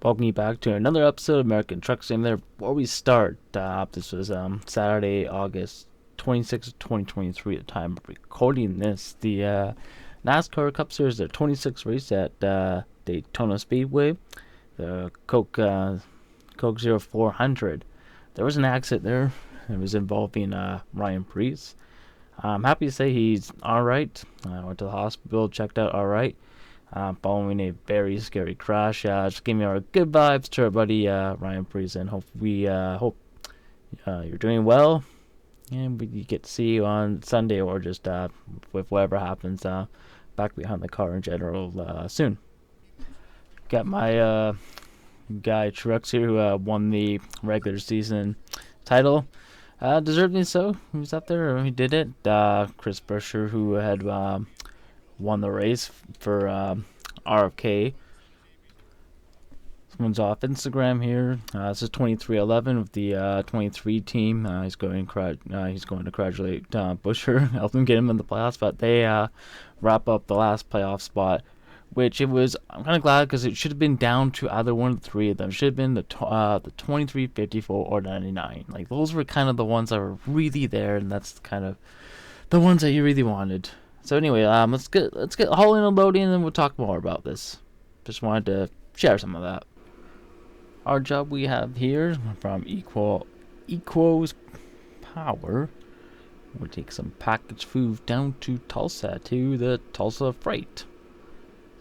Welcome you back to another episode of American Truck Simulator. Before we start, this was Saturday, August 26th, 2023 at the time of recording this. The NASCAR Cup Series, their 26th race at Daytona Speedway, the Coke 0400. There was an accident there. It was involving Ryan Preece. I'm happy to say he's alright. I went to the hospital, checked out alright. Following a very scary crash. Just giving our good vibes to our buddy Ryan Preece, and hope you're doing well, and we get to see you on Sunday, or just with whatever happens back behind the car in general soon. Got my guy Truex here, who won the regular season title. Deservedly so. He was up there. He did it. Chris Buescher, who had won the race for RFK. Someone's off Instagram here. This is 2311 with the 23 team. He's going to congratulate Buescher, help him get him in the playoffs. But they wrap up the last playoff spot, which I'm kind of glad, because it should have been down to either one of the three of them. It should have been the 23, 54, or 99. Like, those were kind of the ones that were really there, and that's kind of the ones that you really wanted. So anyway, let's get hauling and loading, and then we'll talk more about this. Just wanted to share some of that. Our job we have here from Equals Power. We'll take some packaged food down to Tulsa, to the Tulsa Freight.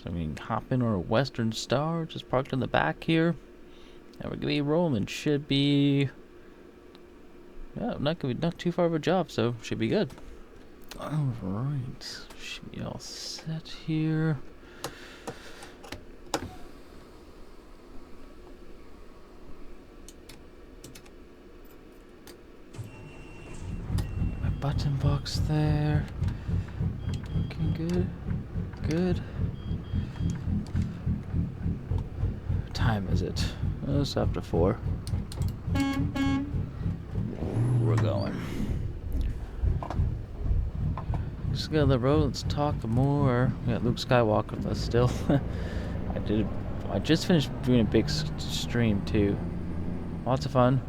So we can hop in our Western Star, just parked in the back here, and we're gonna be rolling. Should be not too far of a job, so should be good. Alright, should be all set here. My button box there. Looking good. What time is it? Oh, it's after 4. We're going. Just get on the road, let's talk more. We got Luke Skywalker with us still. I just finished doing a big stream too. Lots of fun.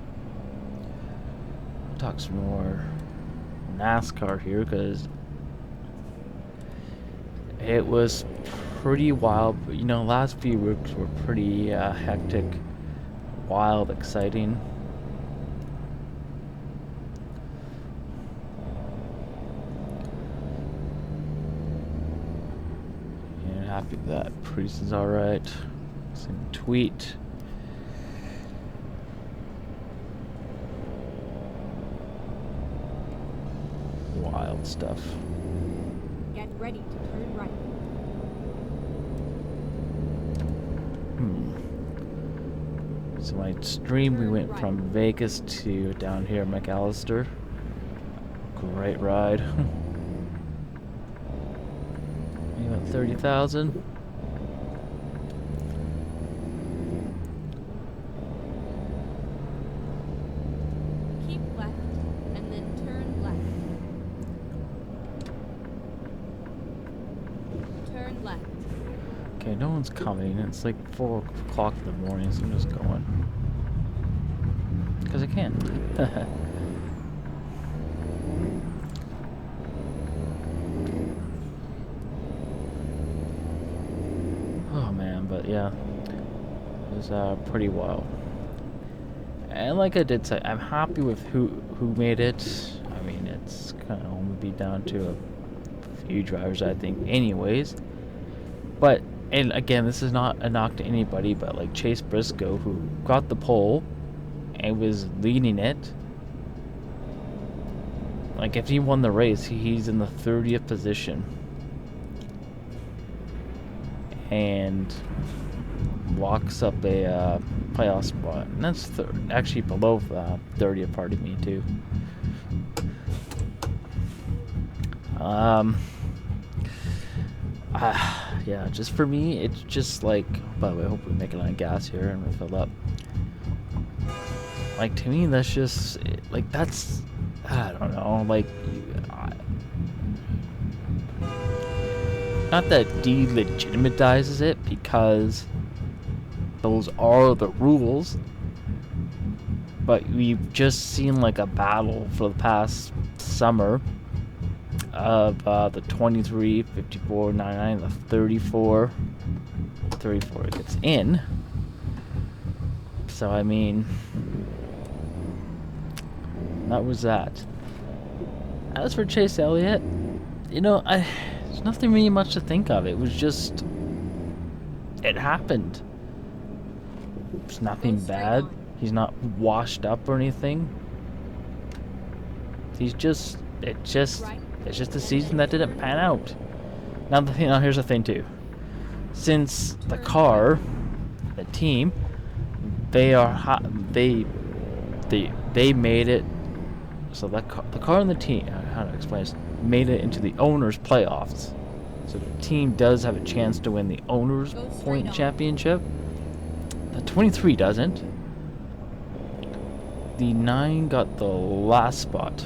Talk some more NASCAR here, because it was pretty wild. But, last few weeks were pretty hectic, wild, exciting. Happy that Priest is alright. Same tweet. Wild stuff. Get ready to turn right. So my stream, we went from Vegas to down here, McAllister. Great ride. About 30,000. Keep left and then turn left. Turn left. Okay, no one's coming. It's like 4 o'clock in the morning, so I'm just going. Because I can. But yeah, it was pretty wild. And like I did say, I'm happy with who made it. I mean, it's kind of only be down to a few drivers, I think, anyways. But, and again, this is not a knock to anybody, but like Chase Briscoe, who got the pole and was leading it. Like, if he won the race, he's in the 30th position. And walks up a playoff spot, and that's actually below 30th, pardon me, too. Yeah, just for me, it's just like, by the way, I hope we make it on gas here and we fill up. Like, to me, that's just, like, that's, I don't know, like, not that delegitimizes it, because those are the rules. But we've just seen like a battle for the past summer of the 23, 54, 99, the 34. 34 gets in. So I mean, that was that. As for Chase Elliott, you know, there's nothing really much to think of. It was just, it happened. It's nothing bad. He's not washed up or anything. He's just, it's just a season that didn't pan out. Now here's the thing too. Since the car, the team, they made it. So the car and the team, how to explain this, made it into the owners' playoffs. So the team does have a chance to win the owners' point championship. The 23 doesn't. The 9 got the last spot.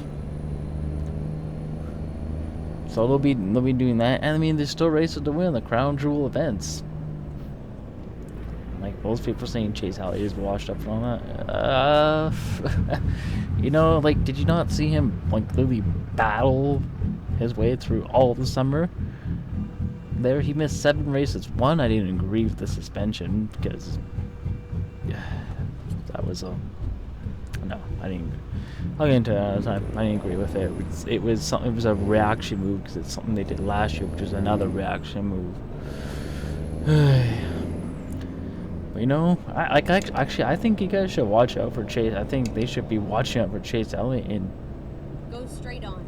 So they'll be doing that, and I mean there's still races to win the crown jewel events. Like most people saying Chase Elliott is washed up from that. You know, like, did you not see him like literally battle his way through all the summer? There he missed 7 races. One, I didn't agree with the suspension because that was a no. I didn't. I'll get into that another time. I didn't agree with it. It was a reaction move because it's something they did last year, which is another reaction move. But you know, I think you guys should watch out for Chase. I think they should be watching out for Chase Elliott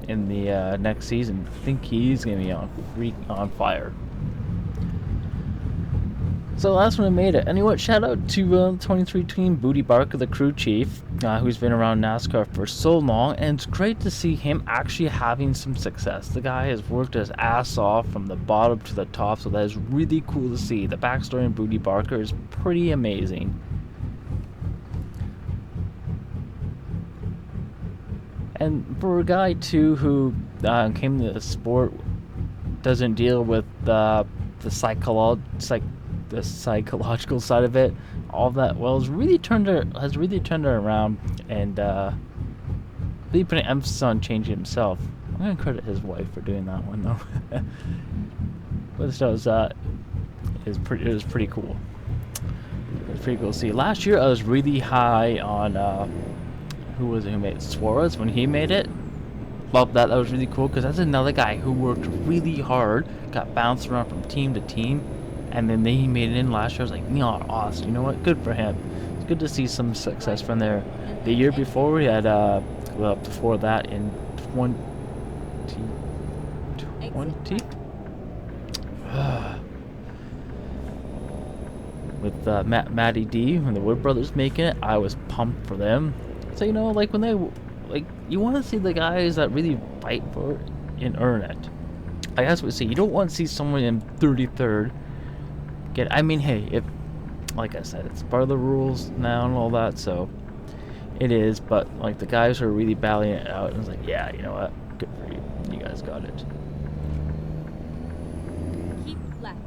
in the next season. I think he's gonna be on fire. So last one I made it. Anyway, shout out to 23 team Booty Barker, the crew chief, who's been around NASCAR for so long, and it's great to see him actually having some success. The guy has worked his ass off from the bottom to the top, so that is really cool to see. The backstory in Booty Barker is pretty amazing. And for a guy too who came to the sport, doesn't deal with the psychological side of it, all of that, well, has really turned her around, and really put an emphasis on changing himself. I'm gonna credit his wife for doing that one though. But still, it was pretty cool. It was pretty cool to see. Last year I was really high on who was it who made it? Suarez when he made it. Loved that. That was really cool because that's another guy who worked really hard, got bounced around from team to team, and then he made it in last year. I was like, awesome. You know what? Good for him. It's good to see some success from there. The year before we had, before that in 2020, with Matty D, when the Wood Brothers making it, I was pumped for them. So you know, like when they, like, you want to see the guys that really fight for it and earn it. I guess we see. You don't want to see someone in 33rd. I mean, hey, if, like I said, it's part of the rules now and all that, so it is, but like the guys who are really battling it out, and it's like, yeah, you know what, good for you, you guys got it. Keep left.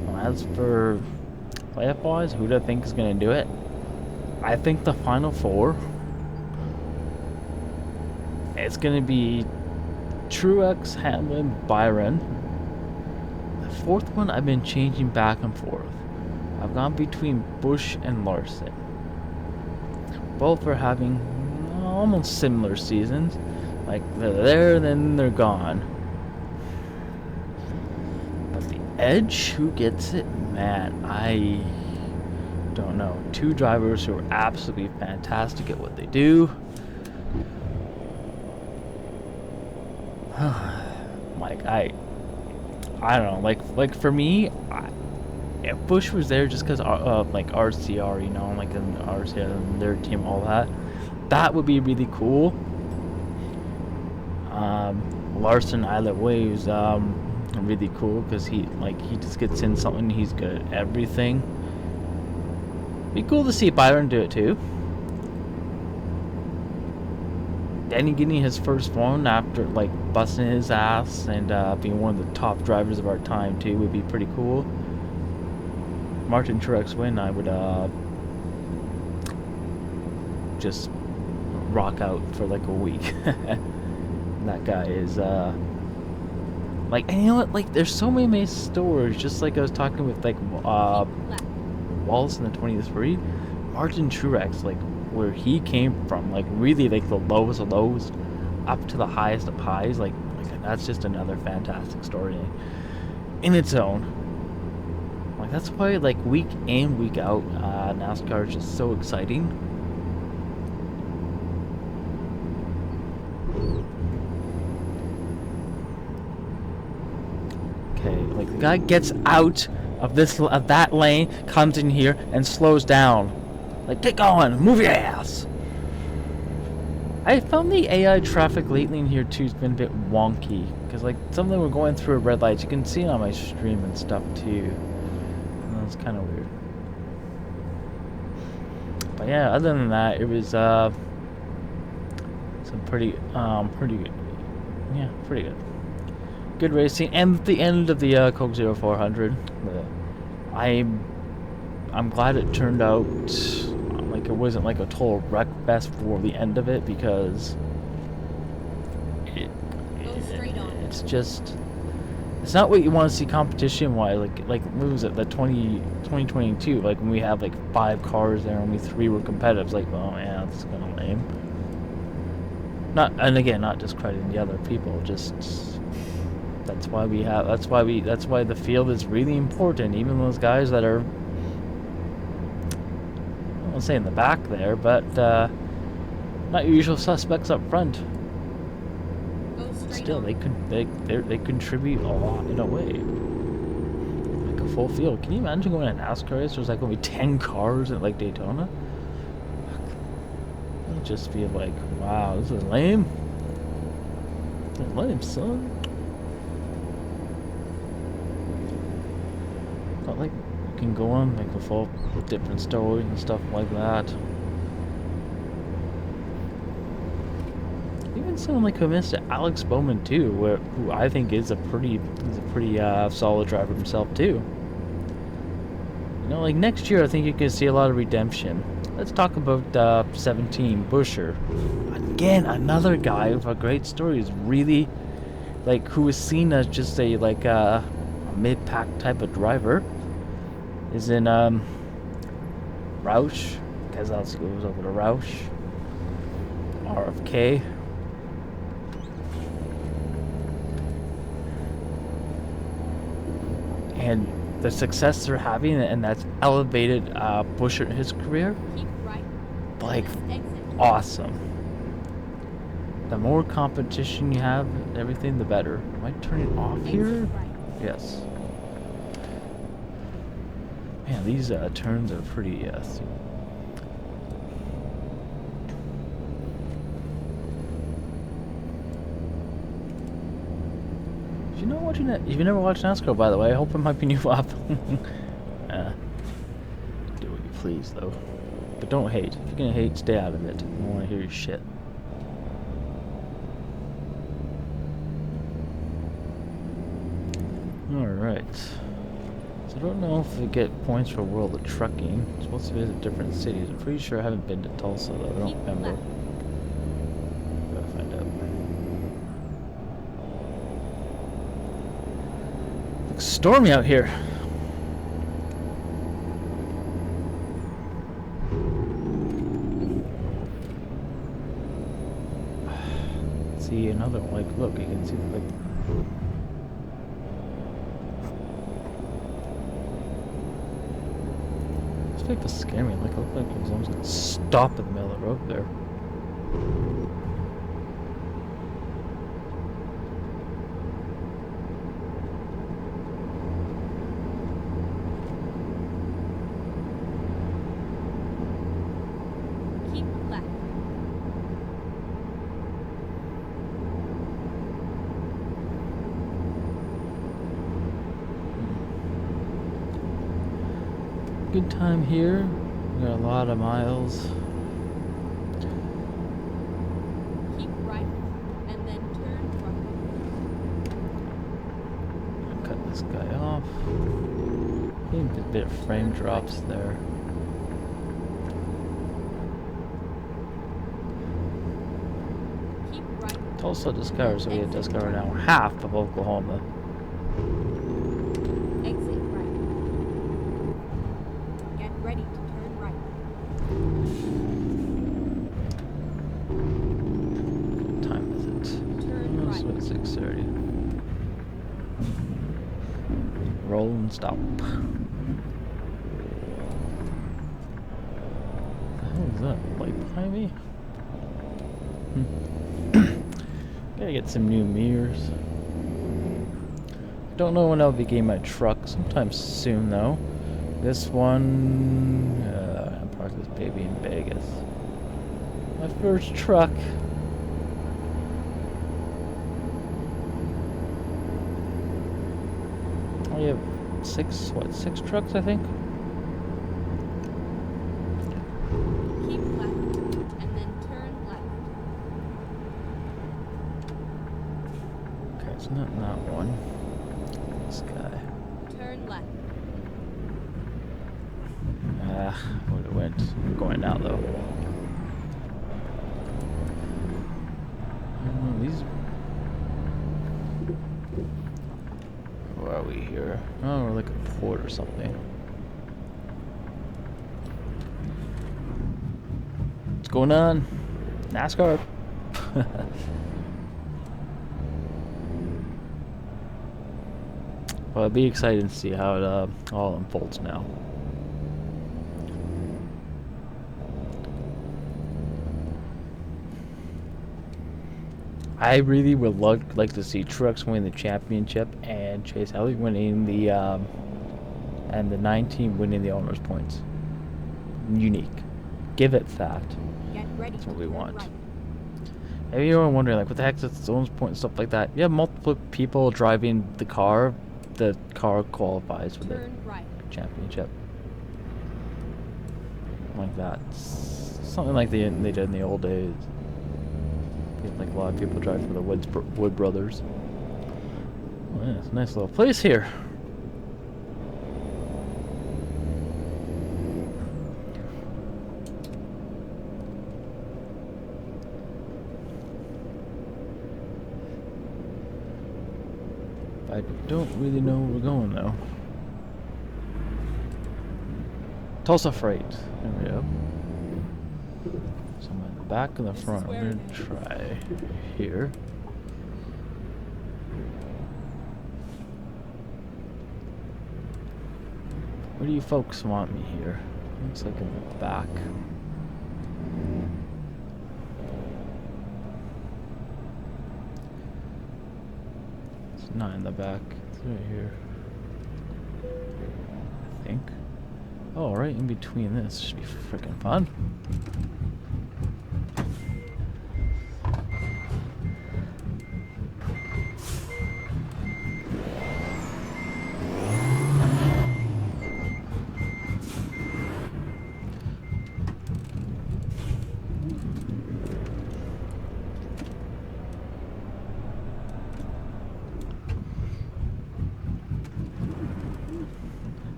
Well, as for playoff wise, who do I think is going to do it? I think the final 4, it's going to be Truex, Hamlin, Byron. The 4th one I've been changing back and forth. I've gone between Busch and Larson. Both are having almost similar seasons. Like, they're there, then they're gone. But the edge, who gets it? Man, I don't know. 2 drivers who are absolutely fantastic at what they do. Like, I don't know, like for me, if Busch was there just because like RCR, you know, like an RCR and their team, all that would be really cool. Larson either way is really cool because he just gets in something, he's good at everything. Be cool to see Byron do it too. Danny getting his first phone after like busting his ass and being one of the top drivers of our time too would be pretty cool. Martin Truex win, I would just rock out for like a week. That guy is like, and you know what, like there's so many stories, just like I was talking with like Wallace in the 23, Martin Truex, like where he came from, like really like the lowest of lows up to the highest of highs, like that's just another fantastic story in its own. Like that's why like week in week out NASCAR is just so exciting. Okay, like the guy gets out of that lane, comes in here and slows down. Like, get going, move your ass. I found the AI traffic lately in here too has been a bit wonky, because like some of them were going through red lights. You can see it on my stream and stuff too. That's kind of weird. But yeah, other than that, it was some pretty good. Yeah, pretty good. Good racing, and at the end of the Coke 0400, I'm glad it turned out like it wasn't like a total wreck fest for the end of it, because it's just, it's not what you want to see competition wise. Like what was it, the 2022, like when we have like 5 cars there and only 3 were competitive. It's like, oh yeah, that's kind of lame. Not, and again, not discrediting the other people, just that's why the field is really important. Even those guys that are, I won't say in the back there, but not your usual suspects up front. Still, they contribute a lot in a way. Like a full field. Can you imagine going to NASCAR race? There's like only 10 cars at like Daytona. It'd just be like, wow, this is lame. This is lame, son. But like, you can go on like a full different story and stuff like that. Even someone like Mr. Alex Bowman too, who I think is a pretty solid driver himself too. You know, like next year I think you can see a lot of redemption. Let's talk about 17 Busher. Again, another guy with a great story, is really like who is seen as just a like a mid-pack type of driver. Is in Roush. Keselowski goes over to Roush. RFK. And the success they're having, and that's elevated Bush in his career. Like, awesome. The more competition you have, everything, the better. Am I turning off here? Yes. Man, these turns are pretty. Do you know watching that? If you never watched NASCAR, by the way, I hope it might be new up. Do what you please, though. But don't hate. If you're gonna hate, stay out of it. I don't want to hear your shit. Alright. So I don't know if we get points for World of Trucking. I'm supposed to visit different cities. I'm pretty sure I haven't been to Tulsa, though. I don't remember. Gotta find out. Looks stormy out here. See another one. Like, look, you can see the like. This thing was scare me. Like, it looked like it was almost gonna stop in the middle of the road there. Good time here. We got a lot of miles. Keep right. this guy off. Getting a bit of frame drops there. Keep right. Tulsa discovers we had discovered now half of Oklahoma. Exit right. Get ready to turn right. What time is it? Turn Oh, it's right. about 6:30. Roll and stop. What the hell is that? Light behind me? Gotta get some new mirrors. Don't know when I'll be getting my truck. Sometime soon, though. This one... I parked this baby in Vegas. My first truck. We have six trucks, I think? Keep left and then turn left. Okay, it's not that one. This guy. Turn left. Would have went. I'm going now, though. These... Where are we here? Oh, we're like a port or something. What's going on? NASCAR. Well, I'll be excited to see how it all unfolds now. I really would like to see Trucks win the championship and Chase Elliott winning the and the 9 team winning the owners points. Unique. Give it that. Get ready. That's what to we turn want. right. If you're wondering, like, what the heck is its owners point and stuff like that? You have multiple people driving the car qualifies for the Turn right. championship. Like that. Something like they did in the old days. Like a lot of people drive for the Wood Brothers. Oh, yeah, it's a nice little place here. I don't really know where we're going though. Tulsa Freight. There we go. Some in the back and the front. I'm gonna try here. Where do you folks want me here? Looks like in the back. It's not in the back. It's right here. I think. Oh, right in between this. Should be freaking fun.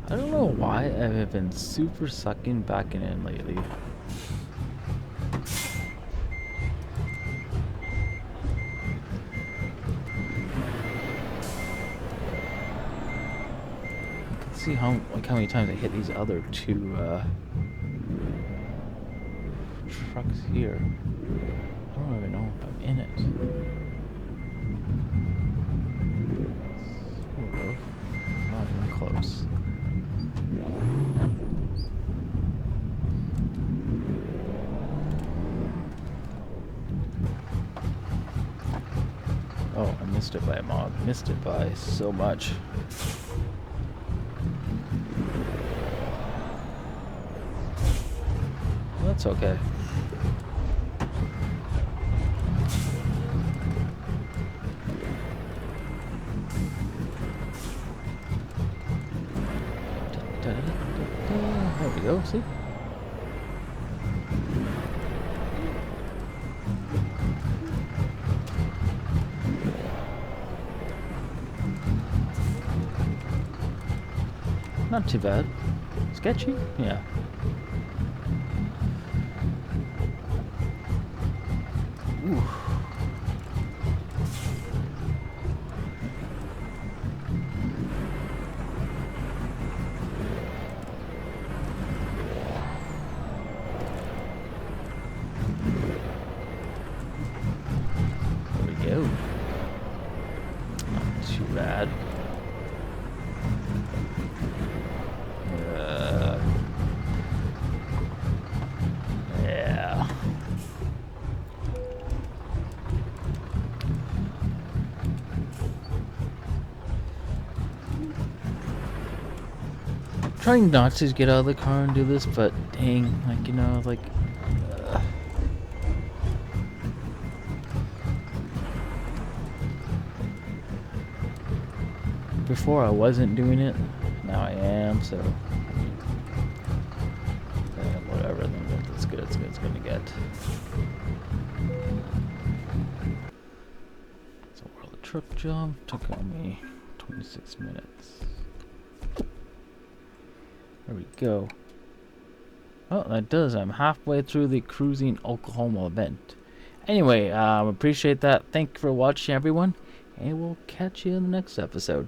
I don't know why I've been super sucking backing in lately. You can see how many times I hit these other two trucks here. I don't even know if I'm in it. Sort of. Not even close. Oh, I missed it by a mod. Missed it by so much. That's okay. There we go, see? Not too bad. Sketchy? Yeah. Ooh. There we go. Not too bad. Yeah. Trying not to get out of the car and do this, but dang, like, you know, like, before I wasn't doing it, now I am, so whatever, then it's good, it's gonna get. So whirl the truck job took on me 26 minutes. There we go. Oh, that does. I'm halfway through the cruising Oklahoma event. Anyway, appreciate that. Thank you for watching, everyone, and we'll catch you in the next episode.